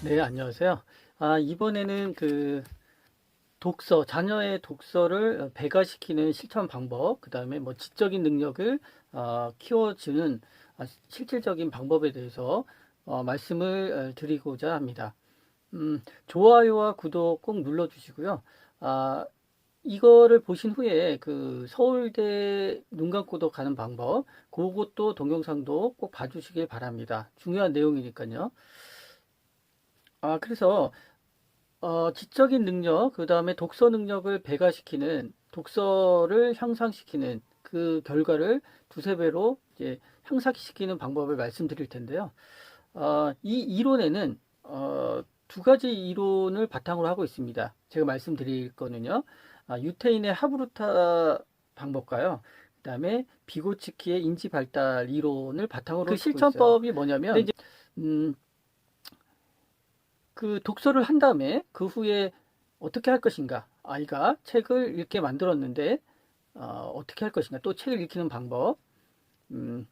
네, 안녕하세요. 이번에는 자녀의 독서를 배가시키는 실천 방법, 그 다음에 뭐 지적인 능력을 키워주는 실질적인 방법에 대해서 말씀을 드리고자 합니다. 좋아요와 구독 꼭 눌러주시고요. 아, 이거를 보신 후에 그 서울대 눈 감고도 가는 방법, 그것도 동영상도 꼭 봐주시길 바랍니다. 중요한 내용이니까요. 그래서 지적인 능력, 그 다음에 독서 능력을 배가시키는, 독서를 향상시키는 그 결과를 두세 배로 이제 향상시키는 방법을 말씀드릴 텐데요. 이 이론에는 두 가지 이론을 바탕으로 하고 있습니다. 제가 말씀드릴 거는요. 유태인의 하브루타 방법과요. 그 다음에 비고츠키의 인지 발달 이론을 바탕으로 그 두고 있어요. 실천법이 뭐냐면, 근데 이제 음, 그 독서를 한 다음에 그 후에 어떻게 할 것인가? 아이가 책을 읽게 만들었는데 어떻게 할 것인가? 또 책을 읽히는 방법. 음,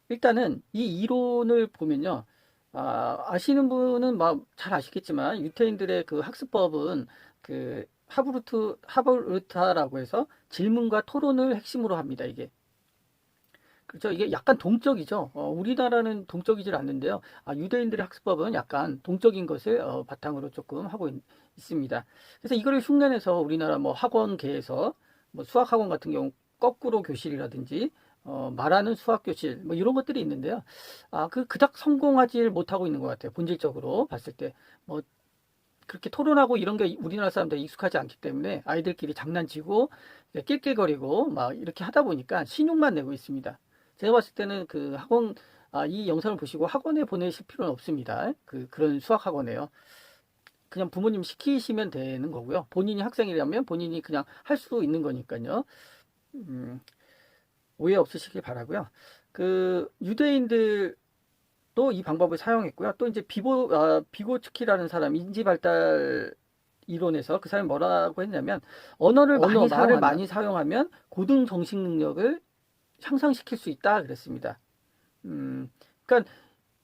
일단은 이 이론을 보면요. 아시는 분은 막 잘 아시겠지만 유태인들의 그 학습법은 그 하브루타라고 해서 질문과 토론을 핵심으로 합니다. 이게. 그렇죠. 이게 약간 동적이죠. 우리나라는 동적이질 않는데요. 유대인들의 학습법은 약간 동적인 것을 바탕으로 조금 하고 습니다. 그래서 이거를 흉내내서 우리나라 뭐 학원계에서 뭐 수학학원 같은 경우 거꾸로 교실이라든지 말하는 수학 교실 뭐 이런 것들이 있는데요. 그닥 성공하지 못하고 있는 것 같아요. 본질적으로 봤을 때. 뭐 그렇게 토론하고 이런 게 우리나라 사람들이 익숙하지 않기 때문에 아이들끼리 장난치고 낄낄거리고 막 이렇게 하다 보니까 신용만 내고 있습니다. 제가 봤을 때는 그 학원, 이 영상을 보시고 학원에 보내실 필요는 없습니다. 그런 수학 학원에요. 그냥 부모님 시키시면 되는 거고요. 본인이 학생이라면 본인이 그냥 할 수 있는 거니까요. 음, 오해 없으시길 바라고요. 그 유대인들 또 이 방법을 사용했고요. 또 이제 비고츠키라는 사람 인지 발달 이론에서 그 사람이 뭐라고 했냐면 말을 많이 사용하면 고등 정식 능력을 향상시킬 수 있다 그랬습니다. 그러니까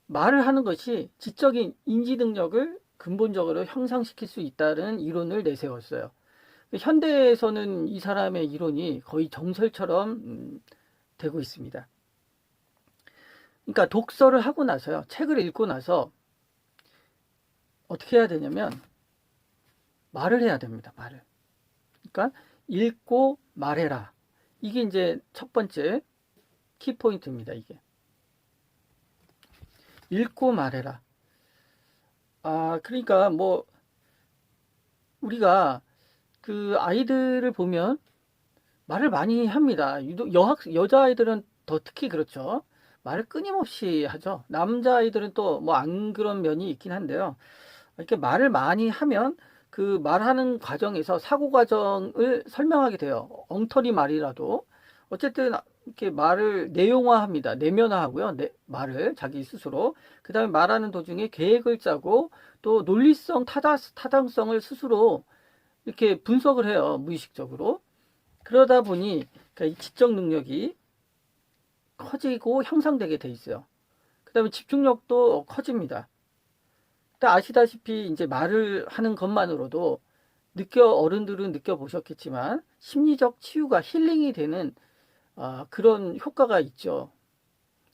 말을 하는 것이 지적인 인지 능력을 근본적으로 향상시킬 수 있다는 이론을 내세웠어요. 현대에서는 이 사람의 이론이 거의 정설처럼 되고 있습니다. 그러니까 독서를 하고 나서요. 책을 읽고 나서 어떻게 해야 되냐면 말을 해야 됩니다. 말을. 그러니까 읽고 말해라. 이게 이제 첫 번째 키포인트입니다. 이게. 읽고 말해라. 그러니까 뭐 우리가 그 아이들을 보면 말을 많이 합니다. 유독 여자아이들은 더 특히 그렇죠. 말을 끊임없이 하죠. 남자아이들은 또 뭐 안 그런 면이 있긴 한데요. 이렇게 말을 많이 하면 그 말하는 과정에서 사고 과정을 설명하게 돼요. 엉터리 말이라도. 어쨌든 이렇게 말을 내용화합니다. 내면화하고요. 말을 자기 스스로. 그 다음에 말하는 도중에 계획을 짜고 또 논리성, 타당성을 스스로 이렇게 분석을 해요. 무의식적으로. 그러다 보니 그러니까 이 지적 능력이 커지고 향상되게 돼 있어요. 그 다음에 집중력도 커집니다. 아시다시피 이제 말을 하는 것만으로도 어른들은 느껴보셨겠지만 심리적 치유가 힐링이 되는 그런 효과가 있죠.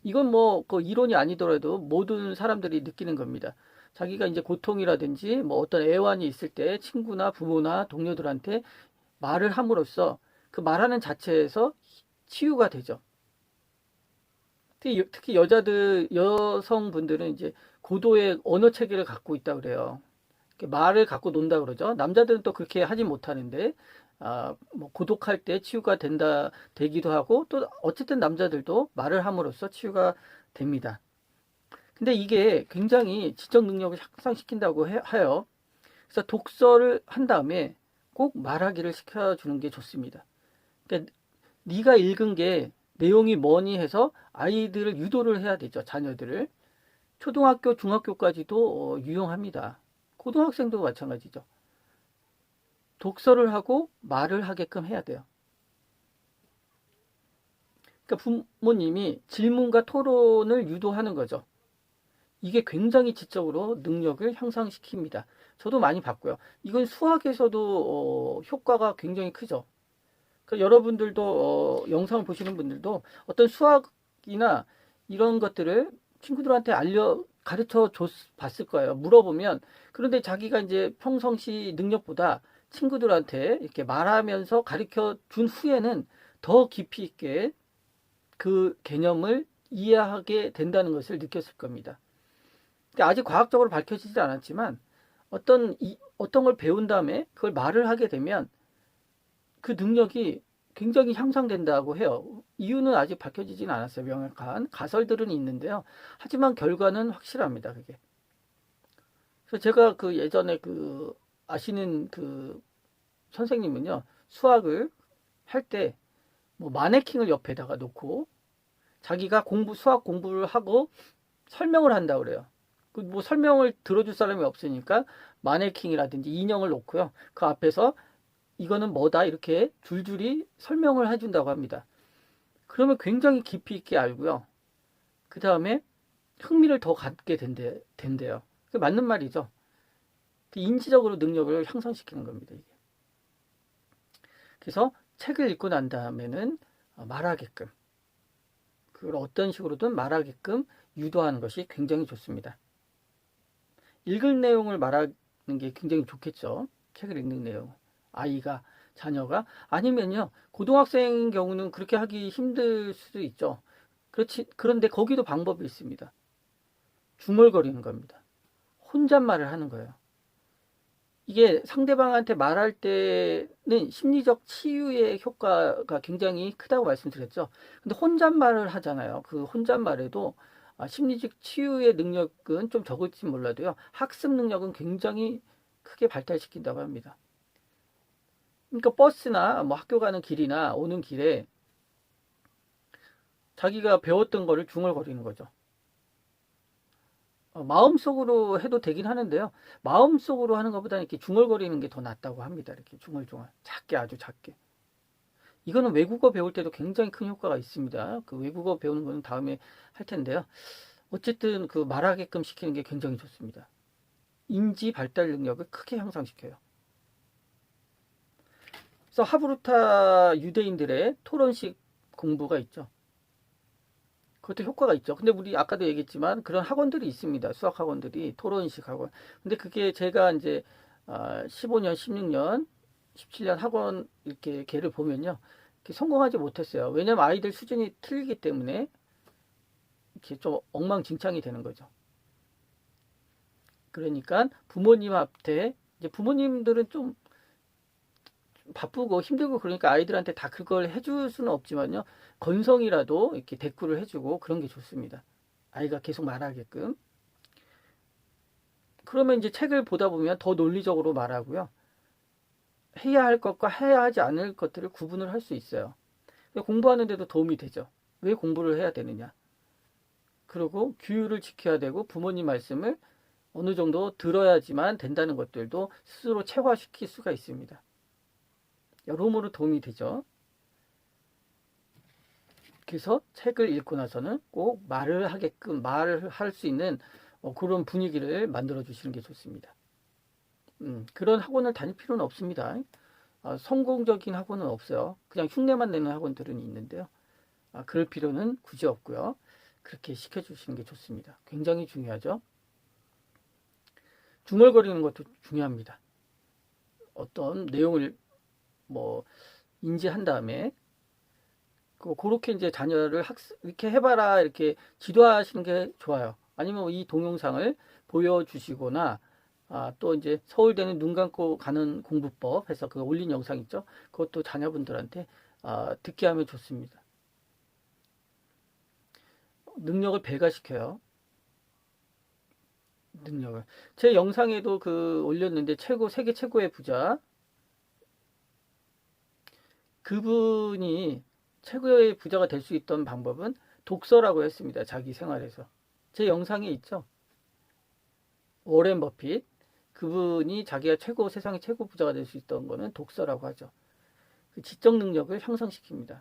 이건 뭐 그 이론이 아니더라도 모든 사람들이 느끼는 겁니다. 자기가 이제 고통이라든지 뭐 어떤 애환이 있을 때 친구나 부모나 동료들한테 말을 함으로써 그 말하는 자체에서 치유가 되죠. 특히 여성분들은 이제 고도의 언어 체계를 갖고 있다 그래요. 말을 갖고 논다 그러죠. 남자들은 또 그렇게 하지 못하는데, 뭐 고독할 때 치유가 되기도 하고, 또 어쨌든 남자들도 말을 함으로써 치유가 됩니다. 근데 이게 굉장히 지적 능력을 향상시킨다고 해요. 그래서 독서를 한 다음에 꼭 말하기를 시켜주는 게 좋습니다. 그러니까 네가 읽은 게 내용이 뭐니 해서 아이들을 유도를 해야 되죠. 자녀들을. 초등학교, 중학교까지도 유용합니다. 고등학생도 마찬가지죠. 독서를 하고 말을 하게끔 해야 돼요. 그러니까 부모님이 질문과 토론을 유도하는 거죠. 이게 굉장히 지적으로 능력을 향상시킵니다. 저도 많이 봤고요. 이건 수학에서도 효과가 굉장히 크죠. 그러니까 여러분들도 영상을 보시는 분들도 어떤 수학이나 이런 것들을 친구들한테 가르쳐 봤을 거예요. 물어보면. 그런데 자기가 이제 평상시 능력보다 친구들한테 이렇게 말하면서 가르쳐 준 후에는 더 깊이 있게 그 개념을 이해하게 된다는 것을 느꼈을 겁니다. 아직 과학적으로 밝혀지지 않았지만 어떤 걸 배운 다음에 그걸 말을 하게 되면 그 능력이 굉장히 향상된다고 해요. 이유는 아직 밝혀지진 않았어요. 명확한 가설들은 있는데요. 하지만 결과는 확실합니다. 그게. 그래서 제가 그 예전에 그 아시는 그 선생님은요. 수학을 할 때 뭐 마네킹을 옆에다가 놓고 자기가 수학 공부를 하고 설명을 한다고 그래요. 그 뭐 설명을 들어줄 사람이 없으니까 마네킹이라든지 인형을 놓고요. 그 앞에서 이거는 뭐다 이렇게 줄줄이 설명을 해준다고 합니다. 그러면 굉장히 깊이 있게 알고요. 그 다음에 흥미를 더 갖게 된대요. 그게 맞는 말이죠. 인지적으로 능력을 향상시키는 겁니다. 이게. 그래서 책을 읽고 난 다음에는 말하게끔, 그걸 어떤 식으로든 말하게끔 유도하는 것이 굉장히 좋습니다. 읽을 내용을 말하는 게 굉장히 좋겠죠. 책을 읽는 내용. 자녀가. 아니면요, 고등학생인 경우는 그렇게 하기 힘들 수도 있죠. 그런데 거기도 방법이 있습니다. 중얼거리는 겁니다. 혼잣말을 하는 거예요. 이게 상대방한테 말할 때는 심리적 치유의 효과가 굉장히 크다고 말씀드렸죠. 근데 혼잣말을 하잖아요. 그 혼잣말에도 심리적 치유의 능력은 좀 적을지 몰라도요. 학습 능력은 굉장히 크게 발달시킨다고 합니다. 그러니까 버스나 뭐 학교 가는 길이나 오는 길에 자기가 배웠던 거를 중얼거리는 거죠. 마음속으로 해도 되긴 하는데요. 마음속으로 하는 것보다 이렇게 중얼거리는 게 더 낫다고 합니다. 이렇게 중얼중얼. 작게, 아주 작게. 이거는 외국어 배울 때도 굉장히 큰 효과가 있습니다. 그 외국어 배우는 거는 다음에 할 텐데요. 어쨌든 그 말하게끔 시키는 게 굉장히 좋습니다. 인지 발달 능력을 크게 향상시켜요. 그래서 하브루타 유대인들의 토론식 공부가 있죠. 그것도 효과가 있죠. 근데 우리 아까도 얘기했지만 그런 학원들이 있습니다. 수학 학원들이 토론식 학원. 근데 그게 제가 이제 15년, 16년, 17년 학원 이렇게 걔를 보면요. 이렇게 성공하지 못했어요. 왜냐면 아이들 수준이 틀리기 때문에 이렇게 좀 엉망진창이 되는 거죠. 그러니까 부모님한테 이제 부모님들은 좀 바쁘고 힘들고 그러니까 아이들한테 다 그걸 해줄 수는 없지만요. 건성이라도 이렇게 대꾸를 해주고 그런 게 좋습니다. 아이가 계속 말하게끔. 그러면 이제 책을 보다 보면 더 논리적으로 말하고요. 해야 할 것과 해야 하지 않을 것들을 구분을 할 수 있어요. 공부하는 데도 도움이 되죠. 왜 공부를 해야 되느냐. 그리고 규율을 지켜야 되고 부모님 말씀을 어느 정도 들어야지만 된다는 것들도 스스로 체화시킬 수가 있습니다. 여러모로 도움이 되죠. 그래서 책을 읽고 나서는 꼭 말을 하게끔 말을 할 수 있는 그런 분위기를 만들어 주시는 게 좋습니다. 그런 학원을 다닐 필요는 없습니다. 성공적인 학원은 없어요. 그냥 흉내만 내는 학원들은 있는데요. 그럴 필요는 굳이 없고요. 그렇게 시켜주시는 게 좋습니다. 굉장히 중요하죠. 중얼거리는 것도 중요합니다. 어떤 내용을 뭐 인지한 다음에 그렇게 이제 자녀를 이렇게 해봐라 이렇게 지도하시는 게 좋아요. 아니면 이 동영상을 보여주시거나 또 이제 서울대는 눈 감고 가는 공부법 해서 그 올린 영상 있죠. 그것도 자녀분들한테 듣게 하면 좋습니다. 능력을 배가시켜요. 능력을. 제 영상에도 올렸는데 세계 최고의 부자 그분이 최고의 부자가 될 수 있던 방법은 독서라고 했습니다. 자기 생활에서. 제 영상에 있죠. 워렌 버핏 그분이 자기가 세상의 최고 부자가 될 수 있던 거는 독서라고 하죠. 그 지적 능력을 향상시킵니다.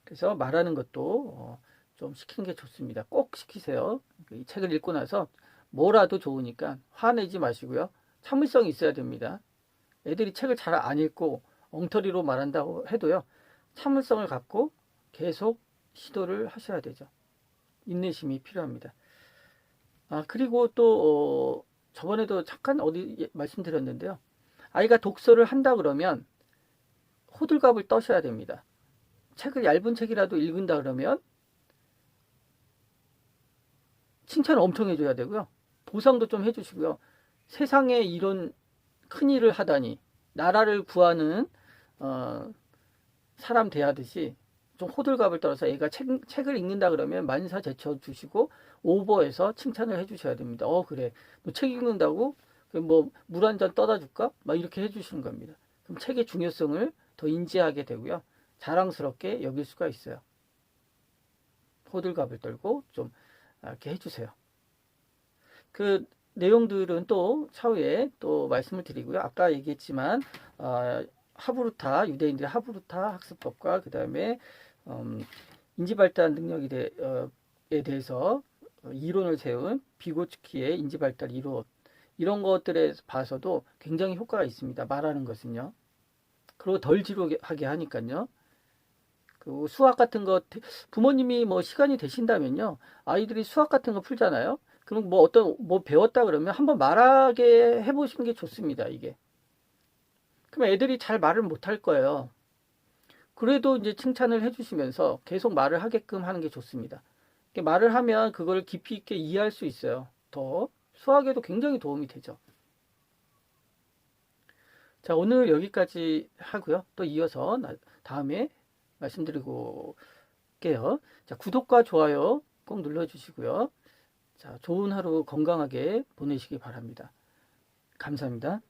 그래서 말하는 것도 좀 시키는 게 좋습니다. 꼭 시키세요. 이 책을 읽고 나서 뭐라도 좋으니까 화내지 마시고요. 참을성이 있어야 됩니다. 애들이 책을 잘 안 읽고 엉터리로 말한다고 해도요. 참을성을 갖고 계속 시도를 하셔야 되죠. 인내심이 필요합니다. 그리고 또 저번에도 잠깐 어디 말씀드렸는데요. 아이가 독서를 한다 그러면 호들갑을 떠셔야 됩니다. 책을 얇은 책이라도 읽는다 그러면 칭찬을 엄청 해줘야 되고요. 보상도 좀 해주시고요. 세상에 이런 큰일을 하다니 나라를 구하는 사람 대하듯이 좀 호들갑을 떨어서 애가 책을 읽는다 그러면 만사 제쳐 주시고 오버해서 칭찬을 해주셔야 됩니다. 그래 너 책 읽는다고 뭐 물 한 잔 떠다 줄까? 막 이렇게 해주시는 겁니다. 그럼 책의 중요성을 더 인지하게 되고요. 자랑스럽게 여길 수가 있어요. 호들갑을 떨고 좀 이렇게 해주세요. 그 내용들은 또 차후에 또 말씀을 드리고요. 아까 얘기했지만 하브루타 유대인들의 하브루타 학습법과 그 다음에 인지발달 능력에 대해서 이론을 세운 비고츠키의 인지발달 이론 이런 것들에 봐서도 굉장히 효과가 있습니다. 말하는 것은요. 그리고 덜 지루하게 하니까요. 그 수학 같은 거 부모님이 뭐 시간이 되신다면요. 아이들이 수학 같은 거 풀잖아요. 그럼 뭐 뭐 배웠다 그러면 한번 말하게 해보시는 게 좋습니다. 이게. 그럼 애들이 잘 말을 못할 거예요. 그래도 이제 칭찬을 해주시면서 계속 말을 하게끔 하는 게 좋습니다. 말을 하면 그걸 깊이 있게 이해할 수 있어요. 더 수학에도 굉장히 도움이 되죠. 자, 오늘 여기까지 하고요. 또 이어서 다음에 말씀드리고 게요. 자, 구독과 좋아요 꼭 눌러주시고요. 자, 좋은 하루 건강하게 보내시기 바랍니다. 감사합니다.